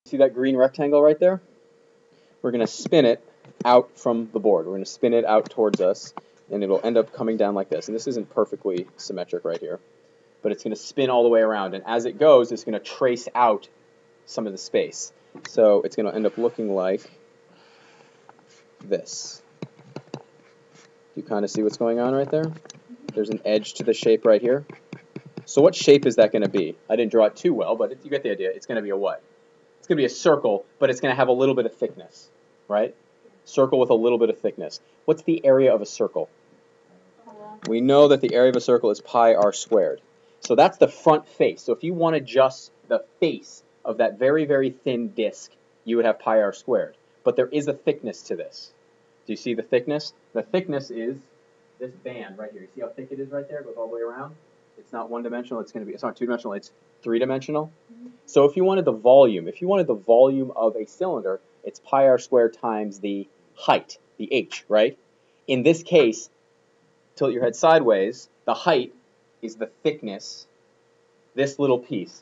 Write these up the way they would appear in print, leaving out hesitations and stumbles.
See that green rectangle right there? We're going to spin it out from the board. We're going to spin it out towards us, and it'll end up coming down like this. And this isn't perfectly symmetric right here, but it's going to spin all the way around. And as it goes, it's going to trace out some of the space. So it's going to end up looking like this. You kind of see what's going on right there? There's an edge to the shape right here. So what shape is that going to be? I didn't draw it too well, but you get the idea. It's going to be a what? It's going to be a circle, but it's going to have a little bit of thickness, right? Circle with a little bit of thickness. What's the area of a circle? We know that the area of a circle is pi r squared. So that's the front face. So if you wanted just the face of that very, very thin disk, you would have pi r squared. But there is a thickness to this. Do you see the thickness? The thickness is this band right here. You see how thick it is right there? It goes all the way around. It's not one-dimensional. It's not two-dimensional. It's three-dimensional. So if you wanted the volume, of a cylinder, it's pi r squared times the height, the h, right? In this case, tilt your head sideways, the height is the thickness, this little piece,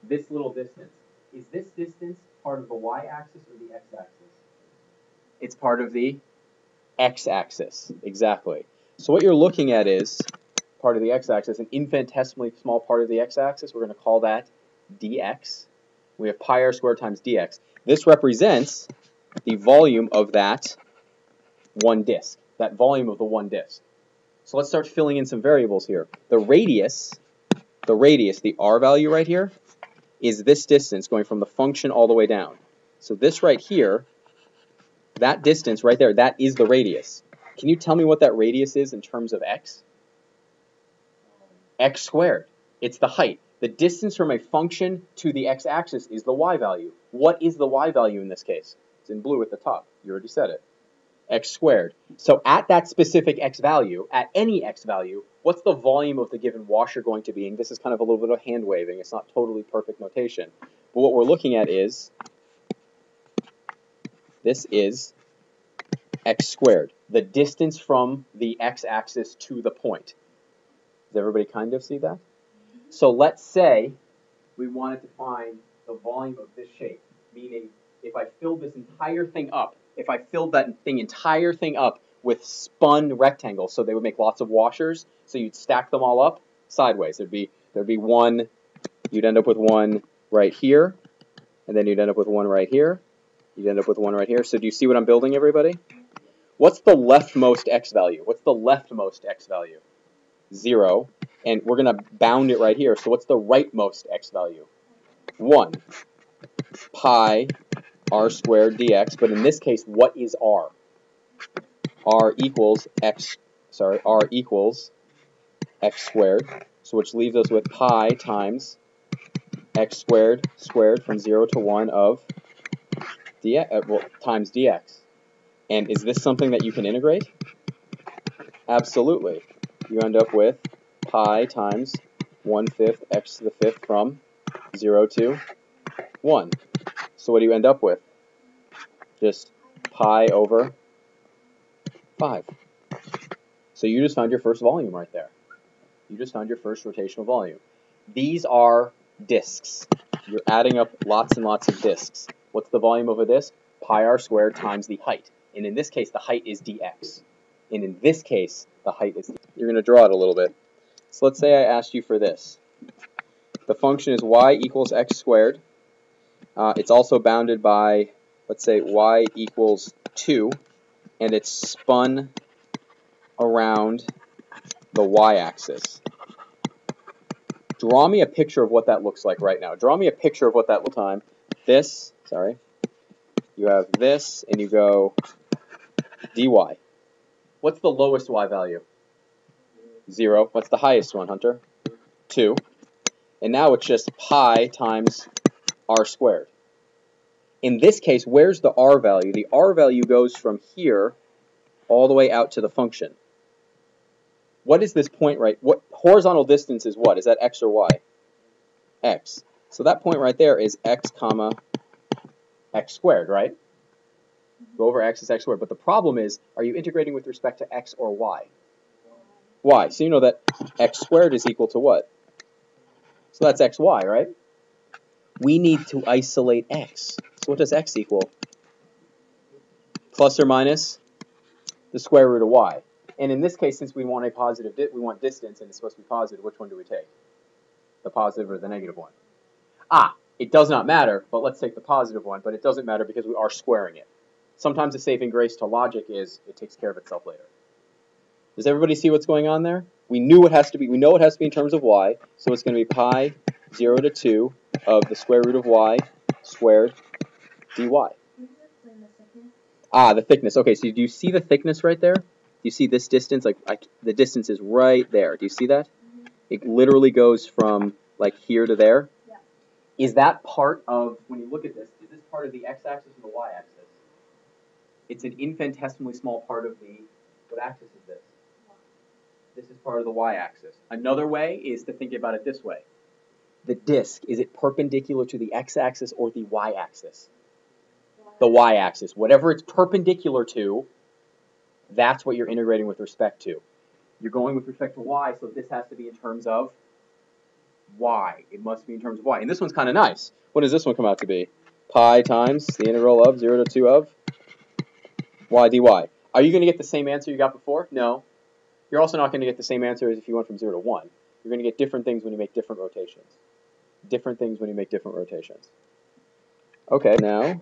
this little distance. Is this distance part of the y-axis or the x-axis? It's part of the x-axis, exactly. So what you're looking at is part of the x-axis, an infinitesimally small part of the x-axis. We're going to call that dx. We have pi r squared times dx. This represents the volume of that one disk, that volume of the one disk. So let's start filling in some variables here. The radius, the r value right here, is this distance going from the function all the way down. So this right here, that distance right there, that is the radius. Can you tell me what that radius is in terms of x? X squared. It's the height. The distance from a function to the x-axis is the y value. What is the y value in this case? It's in blue at the top. You already said it. X squared. So at that specific x value, at any x value, what's the volume of the given washer going to be? And this is kind of a little bit of hand waving. It's not totally perfect notation. But what we're looking at is, this is x squared, the distance from the x-axis to the point. Does everybody kind of see that? So let's say we wanted to find the volume of this shape, meaning if I filled this entire thing up, if I filled that entire thing up with spun rectangles, so they would make lots of washers, so you'd stack them all up sideways. There'd be one, you'd end up with one right here, and then you'd end up with one right here, you'd end up with one right here. So do you see what I'm building, everybody? What's the leftmost x value? What's the leftmost x value? 0. And we're going to bound it right here. So what's the rightmost x value? 1. Pi r squared dx. But in this case, what is r? R equals x squared. So which leaves us with pi times x squared from 0 to 1 of dx, times dx. And is this something that you can integrate? Absolutely. You end up with pi times 1/5 x to the 5th from 0 to 1. So what do you end up with? Just pi over 5. So you just found your first volume right there. You just found your first rotational volume. These are disks. You're adding up lots and lots of disks. What's the volume of a disk? Pi r squared times the height. And in this case, the height is dx. And in this case, the height is... You're going to draw it a little bit. So let's say I asked you for this. The function is y equals x squared. It's also bounded by, let's say, y equals 2. And it's spun around the y-axis. Draw me a picture of what that looks like right now. Draw me a picture of what that looks like. You have this, and you go dy. What's the lowest y value? 0. What's the highest one, Hunter? 2. And now it's just pi times r squared. In this case, where's the r value? The r value goes from here all the way out to the function. What is this point right? What horizontal distance is what? Is that x or y? X. So that point right there is x comma x squared, right? Go over x is x squared. But the problem is, are you integrating with respect to x or y? Y. So you know that x squared is equal to what? So that's xy, right? we need to isolate x. So what does x equal? Plus or minus the square root of y. And in this case, since we want a positive, we want distance, and it's supposed to be positive, which one do we take? The positive or the negative one? It does not matter, but let's take the positive one, but it doesn't matter because we are squaring it. Sometimes the saving grace to logic is it takes care of itself later. Does everybody see what's going on there? We know it has to be in terms of y, so it's going to be pi 0 to 2 of the square root of y squared dy. The thickness. Okay, so do you see the thickness right there? Do you see this distance? The distance is right there. Do you see that? It literally goes from like here to there. Yeah. Is that part of, when you look at this, is this part of the x-axis or the y-axis? It's an infinitesimally small part of the, what axis is this? This is part of the y-axis. Another way is to think about it this way. The disk, is it perpendicular to the x-axis or the y-axis? The y-axis. Whatever it's perpendicular to, that's what you're integrating with respect to. You're going with respect to y, so this has to be in terms of y. It must be in terms of y. And this one's kind of nice. What does this one come out to be? Pi times the integral of 0 to 2 of y dy. Are you going to get the same answer you got before? No. You're also not going to get the same answer as if you went from 0 to 1. You're going to get different things when you make different rotations. Different things when you make different rotations. Okay, now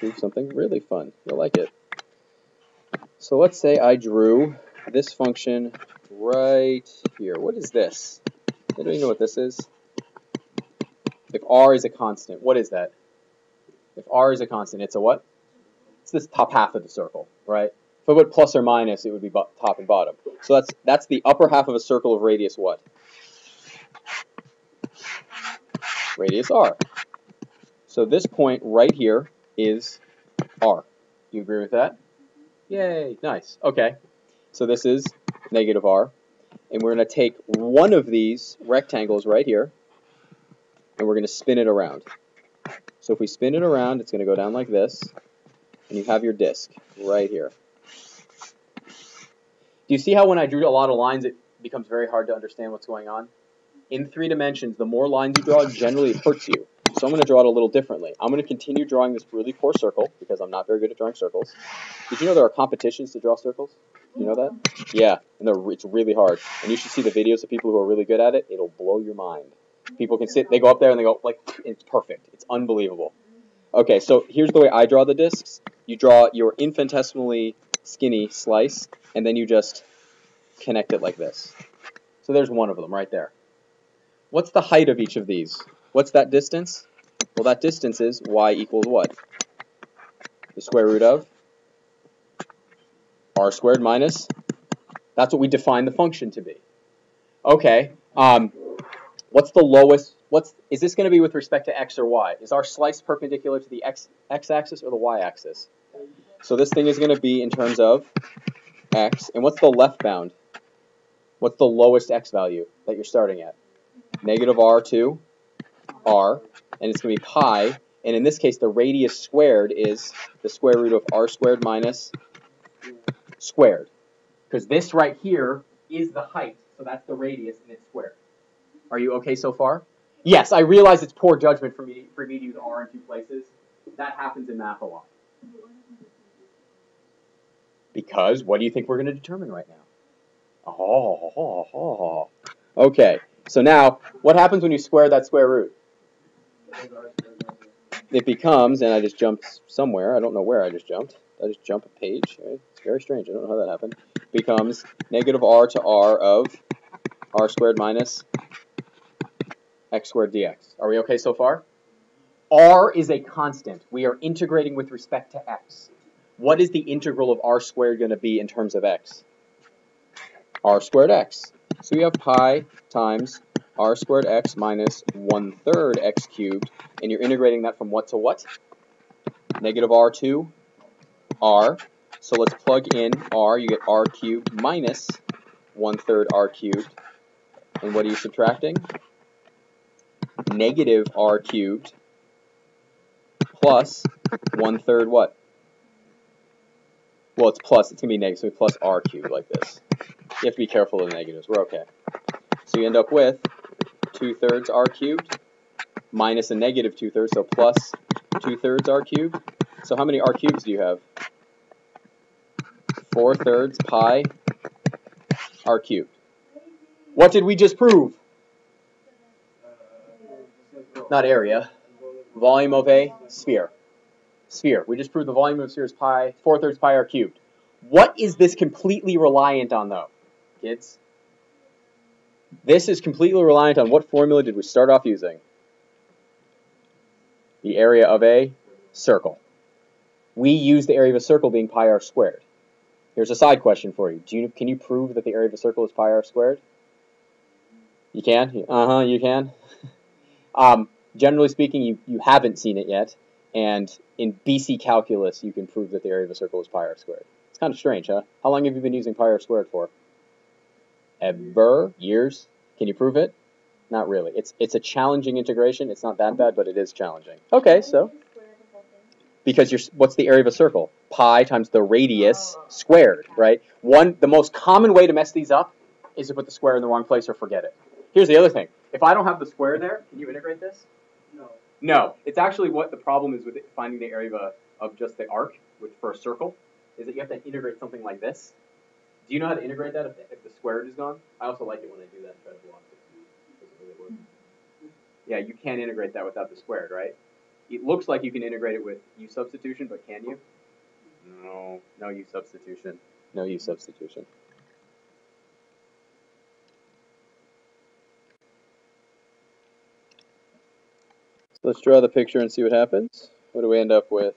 do something really fun. You'll like it. So let's say I drew this function right here. What is this? Anybody know what this is? If r is a constant, what is that? If r is a constant, it's a what? It's this top half of the circle, right? If I put plus or minus, it would be top and bottom. So that's the upper half of a circle of radius what? Radius r. So this point right here is r. Do you agree with that? Yay, nice. Okay, so this is negative r. And we're going to take one of these rectangles right here, and we're going to spin it around. So if we spin it around, it's going to go down like this, and you have your disk right here. Do you see how when I drew a lot of lines, it becomes very hard to understand what's going on? In 3 dimensions, the more lines you draw, generally it hurts you. So I'm going to draw it a little differently. I'm going to continue drawing this really poor circle, because I'm not very good at drawing circles. Did you know there are competitions to draw circles? Do you know that? Yeah, and it's really hard. And you should see the videos of people who are really good at it. It'll blow your mind. People can sit, they go up there and they go, like, it's perfect. It's unbelievable. Okay, so here's the way I draw the discs. You draw your infinitesimally skinny slice, and then you just connect it like this. So there's one of them right there. What's the height of each of these? What's that distance? Well, that distance is y equals what? The square root of r squared minus, that's what we define the function to be. Okay, what's the lowest, is this going to be with respect to x or y? Is our slice perpendicular to the x-axis or the y-axis? So this thing is going to be in terms of x, and what's the left bound? What's the lowest x value that you're starting at? Negative r to r, and it's going to be pi, and in this case the radius squared is the square root of r squared minus squared. Because this right here is the height, so that's the radius, and it's squared. Are you okay so far? Yes, I realize it's poor judgment for me to use r in 2 places. That happens in math a lot. Because what do you think we're going to determine right now? Okay, so now, what happens when you square that square root? It becomes, and I just jumped somewhere, I don't know where I just jumped. I just jumped a page, right? It's very strange, I don't know how that happened. Becomes negative r to r of r squared minus x squared dx. Are we okay so far? R is a constant. We are integrating with respect to x. What is the integral of r squared going to be in terms of x? R squared x. So we have pi times r squared x minus 1/3 x cubed, and you're integrating that from what to what? Negative r to r. So let's plug in r. You get r cubed minus 1/3 r cubed. And what are you subtracting? Negative r cubed plus 1/3 what? Well, it's plus. It's going to be negative, so plus r cubed like this. You have to be careful of the negatives. We're okay. So you end up with 2/3 r cubed minus a negative 2/3, so plus 2/3 r cubed. So how many r cubes do you have? 4/3 pi r cubed. What did we just prove? Not area. Volume of a sphere. Sphere. We just proved the volume of a sphere is pi, 4/3 pi r cubed. What is this completely reliant on, though, kids? This is completely reliant on what formula did we start off using? The area of a circle. We use the area of a circle being pi r squared. Here's a side question for you. Can you prove that the area of a circle is pi r squared? You can? You can. Generally speaking, you haven't seen it yet, and in BC calculus, you can prove that the area of a circle is pi r squared. It's kind of strange, huh? How long have you been using pi r squared for? Ever? Years? Can you prove it? Not really. It's a challenging integration. It's not that bad, but it is challenging. Okay, so because what's the area of a circle? Pi times the radius squared, right? The most common way to mess these up is to put the square in the wrong place or forget it. Here's the other thing. If I don't have the square there, can you integrate this? No. No. It's actually what the problem is with finding the area of just the arc, which for a circle, is that you have to integrate something like this. Do you know how to integrate that if the squared is gone? I also like it when I do that and try to block it. Yeah, you can't integrate that without the squared, right? It looks like you can integrate it with u substitution, but can you? No. No u substitution. No u substitution. So let's draw the picture and see what happens. What do we end up with?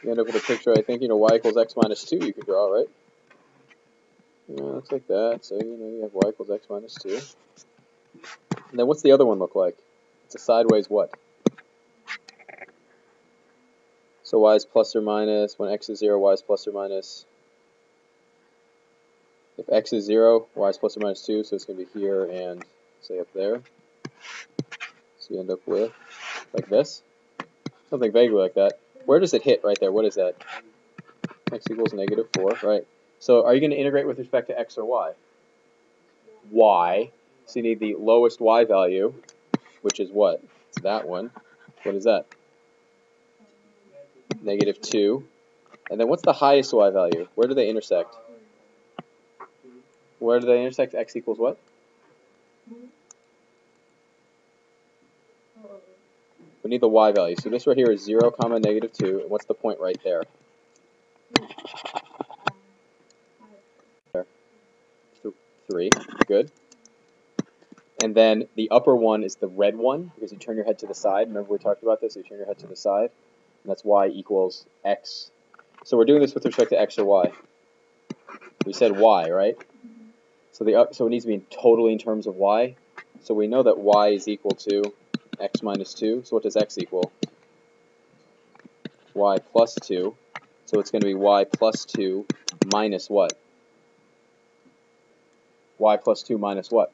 You end up with a picture, I think, y equals x minus 2 you could draw, right? Yeah, looks like that. So, you have y equals x minus 2. And then what's the other one look like? It's a sideways what? So y is plus or minus, when x is 0, y is plus or minus. If x is 0, y is plus or minus 2, so it's going to be here and, say, up there. So you end up with, like this. Something vaguely like that. Where does it hit right there? What is that? X equals negative 4, right? So are you going to integrate with respect to x or y? Y. So you need the lowest y value, which is what? It's that one. What is that? Negative 2. And then what's the highest y value? Where do they intersect? Where do they intersect? X equals what? We need the y value. So this right here is 0, comma, negative 2. And what's the point right there? There. 3. Good. And then the upper one is the red one, because you turn your head to the side. Remember we talked about this? You turn your head to the side. And that's y equals x. So we're doing this with respect to x or y. We said y, right? So it needs to be totally in terms of y. So we know that y is equal to x minus 2. So what does x equal? Y plus 2. So it's going to be y plus 2 minus what? Y plus 2 minus what?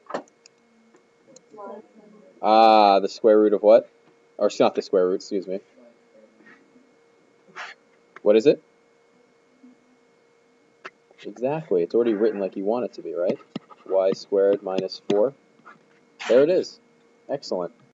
The square root of what? Or it's not the square root, excuse me. What is it? Exactly. It's already written like you want it to be, right? Y squared minus 4. There it is. Excellent.